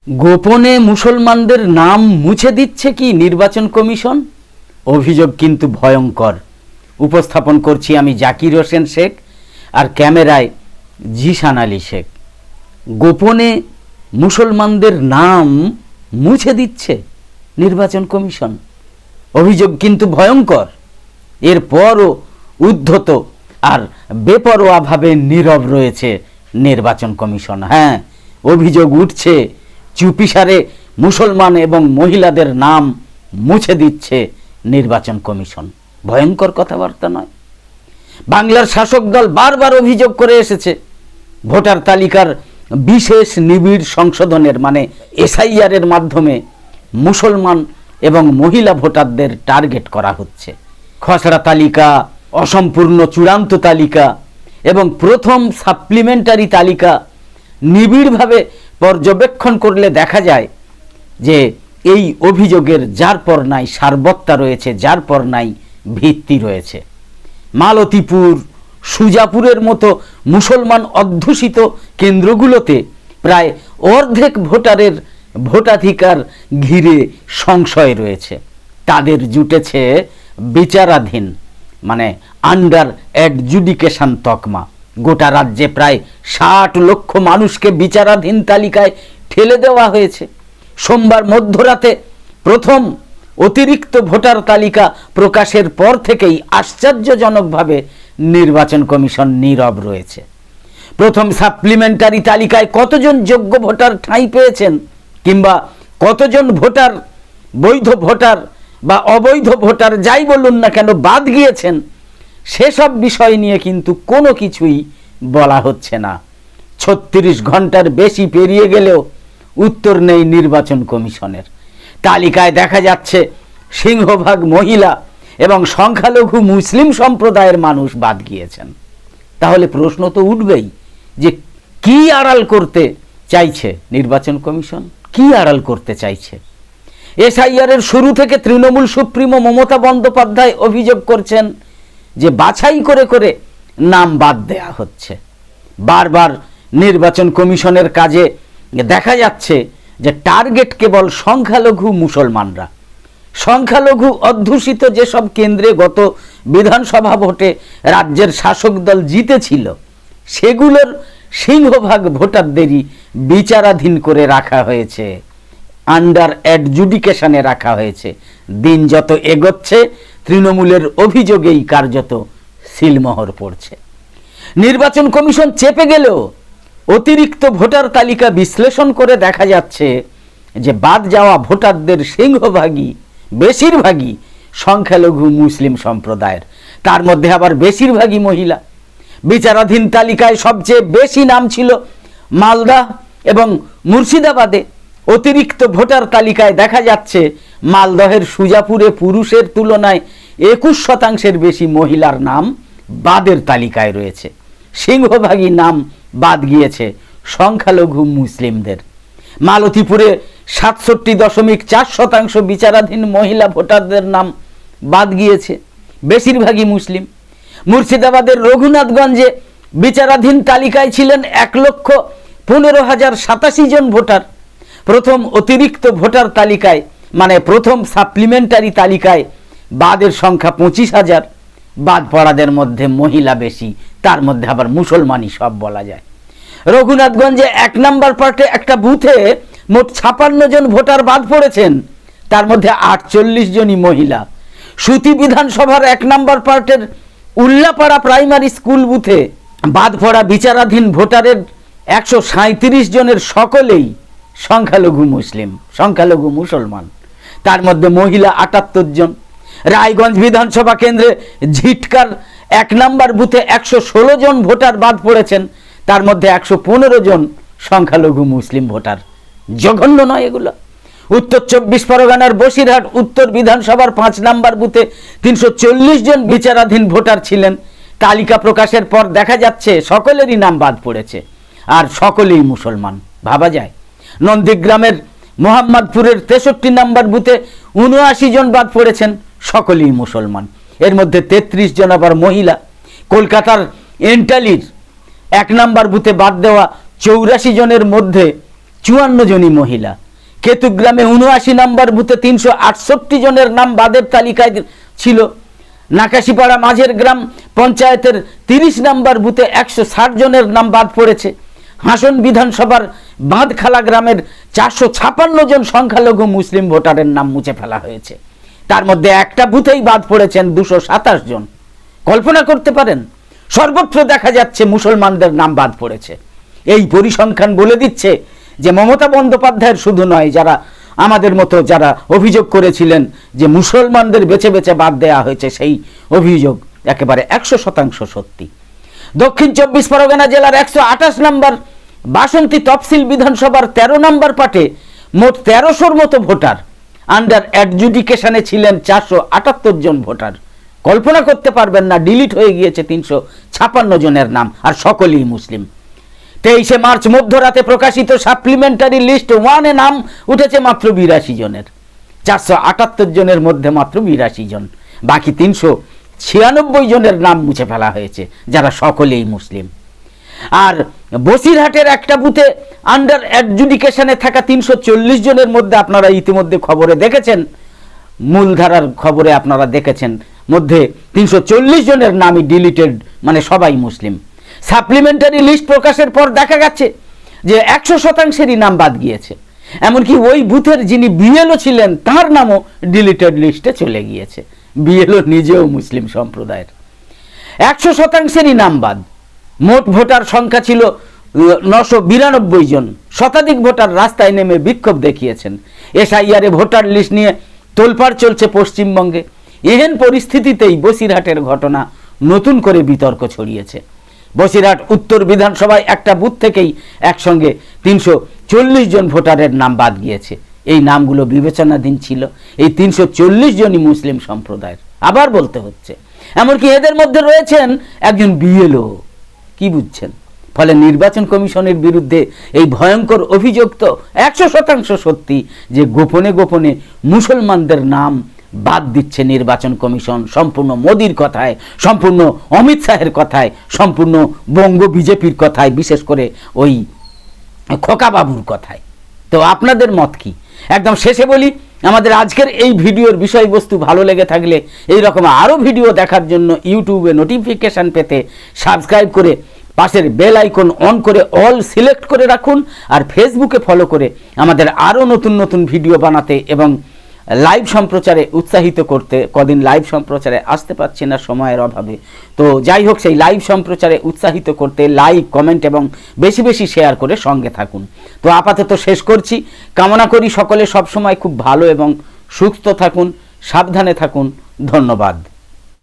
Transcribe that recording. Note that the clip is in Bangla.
গোপনে মুসলমানদের নাম মুছে দিচ্ছে কি নির্বাচন কমিশন? অভিযোগ কিন্তু ভয়ঙ্কর। উপস্থাপন করছি আমি জাকির হোসেন শেখ, আর ক্যামেরায় জিসান আলী শেখ। গোপনে মুসলমানদের নাম মুছে দিচ্ছে নির্বাচন কমিশন, অভিযোগ কিন্তু ভয়ঙ্কর। এরপরও উদ্ধত আর বেপরোয়াভাবে নীরব রয়েছে নির্বাচন কমিশন। হ্যাঁ, অভিযোগ উঠছে, চুপিসারে মুসলমান এবং মহিলাদের নাম মুছে দিচ্ছে নির্বাচন কমিশন। ভয়ঙ্কর কথাবার্তা নয়? বাংলার শাসক দল বারবার অভিযোগ করে এসেছে ভোটার তালিকার বিশেষ নিবিড় সংশোধনের মানে এসআইআর এর মাধ্যমে মুসলমান এবং মহিলা ভোটারদের টার্গেট করা হচ্ছে। খসড়া তালিকা, অসম্পূর্ণ চূড়ান্ত তালিকা এবং প্রথম সাপ্লিমেন্টারি তালিকা নিবিড়ভাবে পর্যবেক্ষণ করলে দেখা যায় যে এই অভিযোগের যার পর নাই সারবত্তা রয়েছে, যার পর নাই ভিত্তি রয়েছে। মালতীপুর, সুজাপুরের মতো মুসলমান অধ্যুষিত কেন্দ্রগুলোতে প্রায় অর্ধেক ভোটারের ভোটাধিকার ঘিরে সংশয় রয়েছে। তাদের জুটেছে বিচারাধীন মানে আন্ডার অ্যাডজুডিকেশন তকমা। গোটা রাজ্যে প্রায় ৬০ লক্ষ মানুষকে বিচারাধীন তালিকায় ঠেলে দেওয়া হয়েছে। সোমবার মধ্যরাতে প্রথম অতিরিক্ত ভোটার তালিকা প্রকাশের পর থেকেই আশ্চর্যজনকভাবে নির্বাচন কমিশন নীরব রয়েছে। প্রথম সাপ্লিমেন্টারি তালিকায় কতজন যোগ্য ভোটার ঠাঁই পেয়েছেন কিংবা কতজন ভোটার, বৈধ ভোটার বা অবৈধ ভোটার যাই বলুন না কেন, বাদ গিয়েছেন, সেসব বিষয় নিয়ে কিন্তু কোনো কিছুই বলা হচ্ছে না। ৩৬ ঘন্টার বেশি পেরিয়ে গেলেও উত্তর নেই নির্বাচন কমিশনের। তালিকায় দেখা যাচ্ছে সিংহভাগ মহিলা এবং সংখ্যালঘু মুসলিম সম্প্রদায়ের মানুষ বাদ গিয়েছেন। তাহলে প্রশ্ন তো উঠবেই যে কি আড়াল করতে চাইছে নির্বাচন কমিশন? কি আড়াল করতে চাইছে? এসআইআর এর শুরু থেকে তৃণমূল সুপ্রিমো মমতা বন্দ্যোপাধ্যায় অভিযোগ করছেন যে বাছাই করে করে নাম বাদ দেয়া হচ্ছে। বারবার নির্বাচন কমিশনের কাজে দেখা যাচ্ছে যে টার্গেট কেবল সংখ্যালঘু মুসলমানরা। সংখ্যালঘু অধ্যুষিত যেসব কেন্দ্রে গত বিধানসভা ভোটে রাজ্যের শাসক দল জিতেছিল, সেগুলোর সিংহভাগ ভোটারদেরই বিচারাধীন করে রাখা হয়েছে, আন্ডার অ্যাডজুডিকেশনে রাখা হয়েছে। দিন যত এগোচ্ছে তৃণমূলের অভিযোগেই কার্যত সিলমোহর পড়ছে। নির্বাচন কমিশন চেপে গেলেও অতিরিক্ত ভোটার তালিকা বিশ্লেষণ করে দেখা যাচ্ছে যে বাদ যাওয়া ভোটারদের সিংহভাগই, বেশিরভাগই সংখ্যালঘু মুসলিম সম্প্রদায়ের, তার মধ্যে আবার বেশিরভাগই মহিলা। বিচারাধীন তালিকায় সবচেয়ে বেশি নাম ছিল মালদা এবং মুর্শিদাবাদে। অতিরিক্ত ভোটার তালিকায় দেখা যাচ্ছে মালদহের সুজাপুরে পুরুষের তুলনায় ২১% বেশি মহিলার নাম বাদের তালিকায় রয়েছে। সিংহভাগই নাম বাদ গিয়েছে সংখ্যালঘু মুসলিমদের। মালতীপুরে ৬৭.৪% বিচারাধীন মহিলা ভোটারদের নাম বাদ গিয়েছে, বেশিরভাগই মুসলিম। মুর্শিদাবাদের রঘুনাথগঞ্জে বিচারাধীন তালিকায় ছিলেন ১,১৫,০৮৭ জন ভোটার। প্রথম অতিরিক্ত ভোটার তালিকায় মানে প্রথম সাপ্লিমেন্টারি তালিকায় বাদের সংখ্যা ২৫,০০০। বাদ পড়াদের মধ্যে মহিলা বেশি, তার মধ্যে আবার মুসলমানই সব বলা যায়। রঘুনাথগঞ্জে ১ নম্বর পার্টে একটা বুথে মোট ৫৬ জন ভোটার বাদ পড়েছেন, তার মধ্যে ৪৮ জনই মহিলা। সুতি বিধানসভার ১ নম্বর পার্টের উল্লাপাড়া প্রাইমারি স্কুল বুথে বাদ পড়া বিচারাধীন ভোটারের ১৩৭ জনের সকলেই সংখ্যালঘু মুসলিম, সংখ্যালঘু মুসলমান, তার মধ্যে মহিলা ৭৮ জন। রায়গঞ্জ বিধানসভা কেন্দ্রে ঝিটকার ১ নম্বর বুথে ১১৬ জন ভোটার বাদ পড়েছেন, তার মধ্যে ১১৫ জন সংখ্যালঘু মুসলিম ভোটার। জঘন্য নয় এগুলো? উত্তর ২৪ পরগনার বসিরহাট উত্তর বিধানসভার ৫ নম্বর বুথে ৩৪০ জন বিচারাধীন ভোটার ছিলেন। তালিকা প্রকাশের পর দেখা যাচ্ছে সকলেরই নাম বাদ পড়েছে, আর সকলেই মুসলমান। ভাবা যায়? নন্দীগ্রামের মোহাম্মদপুরের ৬৩ নম্বর বুথে ৭৯ জন বাদ পড়েছেন, সকলেই মুসলমান, এর মধ্যে ৩৩ জন আবার মহিলা। কলকাতার এন্টালির ১ নম্বর বুথে বাদ দেওয়া ৮৪ জনের মধ্যে 54 জনই মহিলা। কেতুগ্রামে 79 নম্বর বুথে 368 জনের নাম বাদের তালিকায় ছিল। নাকাশিপাড়া মাঝের গ্রাম পঞ্চায়েতের 30 নম্বর বুথে 160 জনের নাম বাদ পড়েছে। হাসন বিধানসভার বাঁধখালা গ্রামের 456 জন সংখ্যালঘু মুসলিম ভোটারের নাম মুছে ফেলা হয়েছে। তার মধ্যে একটা বুথেই বাদ পড়েছেন 227 জন। কল্পনা করতে পারেন, সর্বত্র দেখা যাচ্ছে মুসলমানদের নাম বাদ পড়েছে। এই পরিসংখ্যান বলে দিচ্ছে যে মমতা বন্দ্যোপাধ্যায়ের শুধু নয়, যারা আমাদের মতো যারা অভিযোগ করেছিলেন যে মুসলমানদের বেছে বেছে বাদ দেওয়া হয়েছে, সেই অভিযোগ একেবারে 100% সত্যি। দক্ষিণ 24 পরগনা জেলার 128 নম্বর বাসন্তী তফসিল বিধানসভার 13 নম্বর পাটে মোট 1300 মতো ভোটার। আন্ডার অ্যাডজুডিকেশনে ছিলেন 478 জন ভোটার। কল্পনা করতে পারবেন না, ডিলিট হয়ে গিয়েছে 356 জনের নাম, আর সকলেই মুসলিম। 23 মার্চ মধ্যরাতে প্রকাশিত সাপ্লিমেন্টারি লিস্ট 1-এ নাম উঠেছে মাত্র 82 জনের। 478 জনের মধ্যে মাত্র 82 জন, বাকি 396 জনের নাম মুছে ফেলা হয়েছে, যারা সকলেই মুসলিম। আর বসিরহাটের একটা বুথে আন্ডার অ্যাডজুডিকেশনে থাকা 340 জনের মধ্যে আপনারা ইতিমধ্যে খবরে দেখেছেন, মূলধারার খবরে আপনারা দেখেছেন, মধ্যে 340 জনের নামই ডিলিটেড, মানে সবাই মুসলিম। সাপ্লিমেন্টারি লিস্ট প্রকাশের পর দেখা গেছে যে 100%-এরই নাম বাদ গিয়েছে। এমনকি ওই বুথের যিনি বিএলও ছিলেন তার নামও ডিলিটেড লিস্টে চলে গিয়েছে। বিএলও নিজেও মুসলিম সম্প্রদায়ের। 100%-এরই নাম বাদ। মোট ভোটার সংখ্যা ছিল 992 জন। শতাধিক ভোটার রাস্তায় নেমে বিক্ষোভ দেখিয়েছেন। এসআইআরে ভোটার লিস্ট নিয়ে তোলপাড় চলছে পশ্চিমবঙ্গে। এহেন পরিস্থিতিতেই বসিরহাটের ঘটনা নতুন করে বিতর্ক ছড়িয়েছে। বসিরহাট উত্তর বিধানসভায় একটা বুথ থেকেই একসঙ্গে 340 জন ভোটারের নাম বাদ গিয়েছে। এই নামগুলো বিবেচনাধীন ছিল। এই 340 জনই মুসলিম সম্প্রদায়ের, আবার বলতে হচ্ছে। এমনকি এদের মধ্যে রয়েছেন একজন বিএলও। কি বুঝছেন? ফলে নির্বাচন কমিশনের বিরুদ্ধে এই ভয়ঙ্কর অভিযোগ তো 100% সত্যি যে গোপনে গোপনে মুসলমানদের নাম বাদ দিচ্ছে নির্বাচন কমিশন, সম্পূর্ণ মোদির কথায়, সম্পূর্ণ অমিত শাহের কথায়, সম্পূর্ণ বঙ্গ বিজেপির কথায়, বিশেষ করে ওই খোকাবাবুর কথায়। তো আপনাদের মত কি? একদম শেষে বলি, আমাদের আজকের এই ভিডিওর বিষয়বস্তু ভালো লেগে থাকলে এই রকম আরও ভিডিও দেখার জন্য ইউটিউবে নোটিফিকেশান পেতে সাবস্ক্রাইব করে পাশের বেল আইকন অন করে অল সিলেক্ট করে রাখুন। আর ফেসবুকে ফলো করে আমাদের আরও নতুন নতুন ভিডিও বানাতে এবং লাইভ সম্প্রচারে উৎসাহিত করতে। কদিন লাইভ সম্প্রচারে আসতে পারছি না সময়ের অভাবে, তো যাই হোক, সেই লাইভ সম্প্রচারে উৎসাহিত করতে লাইক, কমেন্ট এবং বেশি বেশি শেয়ার করে সঙ্গে থাকুন। তো আপাতত শেষ করছি। কামনা করি সকলে সবসময় খুব ভালো এবং সুস্থ থাকুন, সাবধানে থাকুন। ধন্যবাদ।